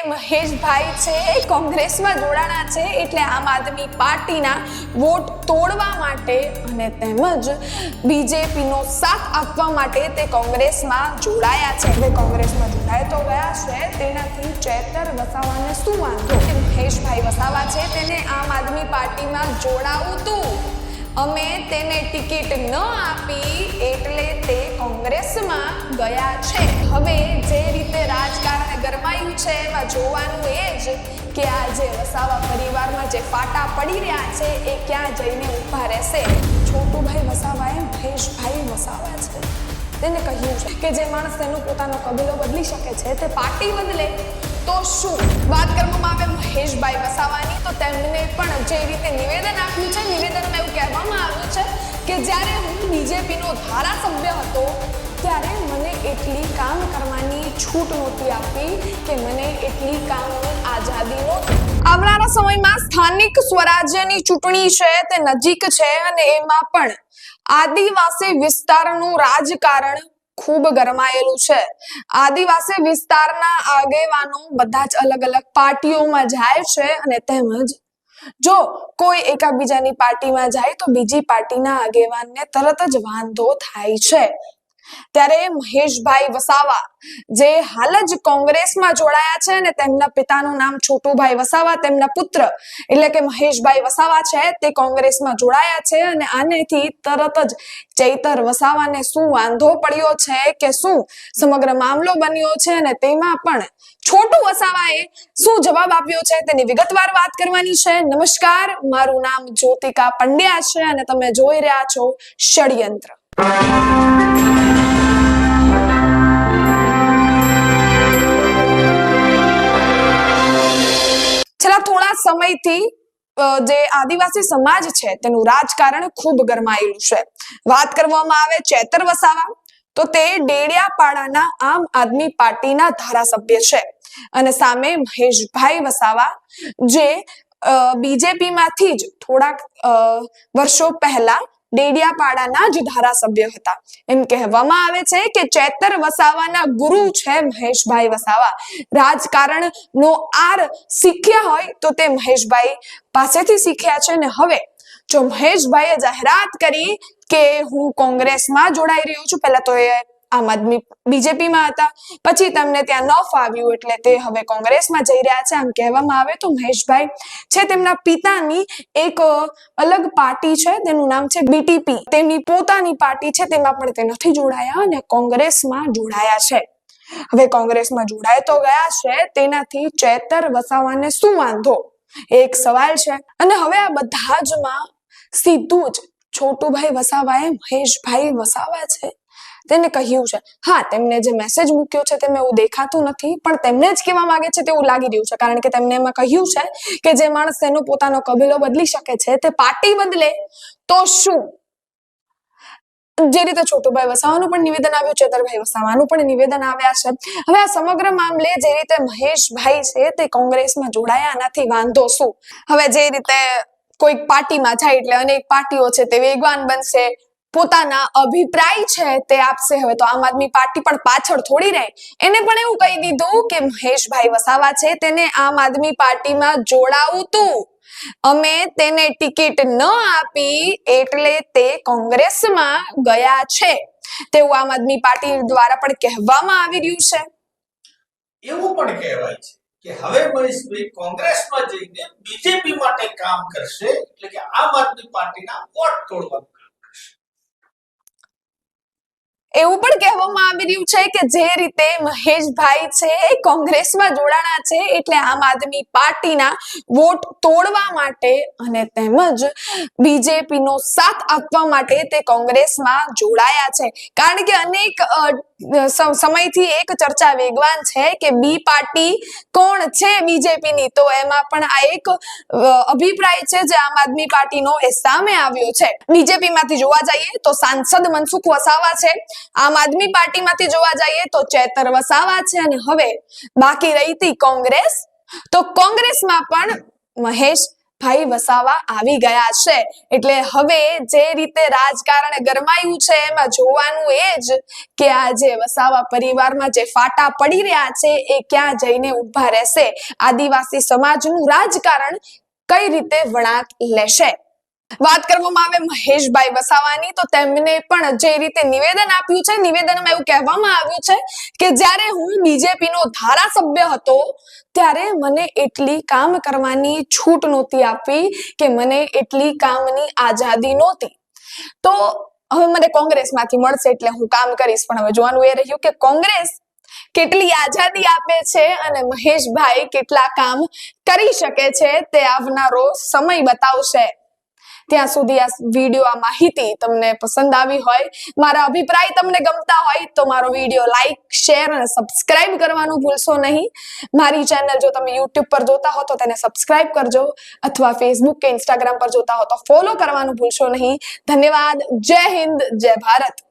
મહેશભાઈ છે એ કોંગ્રેસમાં જોડાણા છે એટલે આમ આદમી પાર્ટીના વોટ તોડવા માટે અને તેમજ બીજેપીનો સાથ આપવા માટે તે કોંગ્રેસમાં જોડાયા છે। હવે કોંગ્રેસમાં જોડાય તો ગયા છે, તેનાથી ચેતર વસાવાને શું વાંધો? મહેશભાઈ વસાવા છે તેને આમ આદમી પાર્ટીમાં જોડાવું તું, અમે તેને ટિકિટ ન આપી એટલે તે કોંગ્રેસમાં ગયા છે। હવે જે રીતે રાજકારણ ગરમાયું છે એમાં જોવાનું એ જ કે આ જે વસાવા પરિવારમાં જે ફાટા પડી રહ્યા છે એ ક્યાં જઈને ઊભા રહેશે। છોટુભાઈ વસાવાએ મહેશભાઈ વસાવા છે તેને કહ્યું છે કે જે માણસ તેનો પોતાનો કબીલો બદલી શકે છે તે પાર્ટી બદલે તો શું? વાત કરવામાં આવે મહેશભાઈ વસાવાની તો તેમને પણ જે રીતે નિવેદન આપ્યું છે, નિવેદનમાં એવું કહેવામાં આવ્યું છે કે જ્યારે હું બીજેપીનો ધારાસભ્ય હતો ત્યારે મને એટલી કામ કરવાની છૂટ નહોતી આપી કે મને એટલી કામની આઝાદી નહોતી। આવનારા સમયમાં સ્થાનિક સ્વરાજ્યની ચૂંટણી છે તે નજીક છે અને એમાં પણ આદિવાસી વિસ્તારનું રાજકારણ ખૂબ ગરમાયેલું છે। આદિવાસી વિસ્તારના આગેવાનો બધા જ અલગ અલગ પાર્ટીઓમાં જાય છે અને તેમજ જો કોઈ એકાબીજાની પાર્ટીમાં જાય તો બીજી પાર્ટીના આગેવાનને તરત જ વાંધો થાય છે। ત્યારે મહેશભાઈ વસાવા જે હાલ જ કોંગ્રેસમાં જોડાયા છે અને તેમના પિતાનું નામ છોટુભાઈ વસાવા, તેમના પુત્ર એટલે કે મહેશભાઈ વસાવા છે તે કોંગ્રેસમાં જોડાયા છે અને આનેથી તરત જ ચેતર વસાવાને શું વાંધો પડ્યો છે કે શું સમગ્ર મામલો બન્યો છે અને તેમાં પણ છોટુ વસાવાએ શું જવાબ આપ્યો છે તેની વિગતવાર વાત કરવાની છે। નમસ્કાર, મારું નામ જ્યોતિકા પંડ્યા છે અને તમે જોઈ રહ્યા છો ષડયંત્ર। છેલ્લા થોડા સમયથી જે આદિવાસી સમાજ છે તેનું રાજકારણ ખૂબ ગરમાયેલું છે। વાત કરવામાં આવે ચેતર વસાવા તો તે ડેડિયાપાડાના આમ આદમી પાર્ટીના ધારાસભ્ય છે અને સામે મહેશભાઈ વસાવા જે બીજેપી માંથી જ થોડાક વર્ષો પહેલા ડેડિયાપાડાના જ ધારાસભ્ય હતા। એમ કહેવામાં આવે છે કે ચેતર વસાવાના ગુરુ છે મહેશભાઈ વસાવા। રાજકારણનો આર શીખ્યા હોય તો તે મહેશભાઈ પાસેથી શીખ્યા છે ને હવે જો મહેશભાઈએ જાહેરાત કરી કે હું કોંગ્રેસમાં જોડાઈ રહ્યો છું, પહેલા તો એ આમ આદમી બીજેપીમાં હતા, પછી તેમને ત્યાં ન ફાવ્યું એટલે તે હવે કોંગ્રેસમાં જઈ રહ્યા છે। આમ કહેવામાં આવે તો મહેશભાઈ છે તેમના પિતાની એક અલગ પાર્ટી છે તેનું નામ છે બીટીપી, તેમની પોતાની પાર્ટી છે તેમાં પણ તે નથી જોડાયા અને કોંગ્રેસમાં જોડાયા છે। હવે કોંગ્રેસમાં જોડાય તો ગયા છે, તેનાથી ચેતર વસાવાને શું વાંધો એક સવાલ છે અને હવે આ બધા જમાં સીધું જ છોટુભાઈ વસાવાએ મહેશભાઈ વસાવા છે તેને કહ્યું છે। હા, તેમને જે મેસેજ મૂક્યો છે તેમાં એવું દેખાતું નથી પણ તેમને જ કહેવા માંગે છે તેવું લાગી રહ્યું છે, કારણ કે તેમને એમાં કહ્યું છે કે જે માણસ તેનો પોતાનો કબીલો બદલી શકે છે તે પાર્ટી બદલે તો શું? જે રીતે છોટુભાઈ વસાવાનું પણ નિવેદન આવ્યું, ચેતરભાઈ વસાવાનું પણ નિવેદન આવ્યા છે। હવે આ સમગ્ર મામલે જે રીતે મહેશભાઈ છે તે કોંગ્રેસમાં જોડાયા આનાથી વાંધો શું? હવે જે રીતે કોઈક પાર્ટીમાં જાય એટલે અનેક પાર્ટીઓ છે તે વેગવાન બનશે, પોતાના અભિપ્રાય છે તે આપશે। હવે તો આમ આદમી પાર્ટી પણ પાછળ થોડી રહે, એને પણ એવું કહી દીધું કે મહેશભાઈ વસાવા છે તેને આમ આદમી પાર્ટીમાં જોડાવું તું, અમે તેને ટિકિટ ન આપી એટલે તે કોંગ્રેસમાં ગયા છે તેવું આમ આદમી પાર્ટી દ્વારા પણ કહેવામાં આવી રહ્યું છે। એવું પણ કહેવાય છે કે હવે મહેશભાઈ કોંગ્રેસમાં જઈને બીજેપી માટે કામ કરશે, એટલે કે આમ આદમી પાર્ટીના વોટ તોડવાનું કામ કરશે એવું પણ કહેવામાં આવી રહ્યું છે કે જે રીતે મહેશભાઈ છે કોંગ્રેસમાં જોડાણા છે એટલે આમ આદમી પાર્ટીના વોટ તોડવા માટે અને તેમજ બીજેપીનો સાથ આપવા માટે તે કોંગ્રેસમાં જોડાયા છે। કારણ કે અનેક સમયથી એક ચર્ચા વેગવાન છે કે બી પાર્ટી કોણ છે બીજેપીની, તો એમાં પણ આ એક અભિપ્રાય છે જે આમ આદમી પાર્ટીનો એ સામે આવ્યો છે। બીજેપીમાંથી જોવા જઈએ તો સાંસદ મનસુખ વસાવા છે, આમ આદમી પાર્ટીમાંથી જોવા જઈએ તો ચેતર વસાવા છે અને હવે બાકી રહીતી કોંગ્રેસ, તો કોંગ્રેસમાં પણ મહેશ ભાઈ વસાવા આવી ગયા છે. એટલે હવે જે રીતે રાજકારણ ગરમાયું છે એમાં જોવાનું એ જ કે આ જે વસાવા પરિવારમાં જે ફાટા પડી રહ્યા છે એ ક્યાં જઈને ઊભા રહેશે, આદિવાસી સમાજનું રાજકારણ કઈ રીતે વળાંક લેશે. વાત કરવામાં આવે મહેશભાઈ વસાવાની, તો તેમને પણ જે રીતે નિવેદન આપ્યું છે, નિવેદનમાં એવું કહેવામાં આવ્યું છે કે જ્યારે હું બીજેપી નો ધારાસભ્ય હતો ત્યારે મને એટલી કામ કરવાની છૂટ નહોતી આપી કે મને એટલી કામની આઝાદી નહોતી, તો હવે મને કોંગ્રેસમાંથી મળશે એટલે હું કામ કરીશ. પણ હવે જોવાનું એ રહ્યું કે કોંગ્રેસ કેટલી આઝાદી આપે છે અને મહેશભાઈ કેટલા કામ કરી શકે છે તે આવનારો સમય બતાવશે. ત્યાં સુધી આ વિડીયો, આ માહિતી તમને પસંદ આવી હોય, મારા અભિપ્રાય તમને ગમતા હોય તો મારો વિડીયો લાઈક, શેર અને સબસ્ક્રાઇબ કરવાનું ભૂલશો નહીં. મારી ચેનલ જો તમે યુટ્યુબ પર જોતા હો તો તેને સબસ્ક્રાઇબ કરજો, અથવા ફેસબુક કે ઇન્સ્ટાગ્રામ પર જોતા હો તો ફોલો કરવાનું ભૂલશો નહીં. ધન્યવાદ. જય હિન્દ, જય ભારત.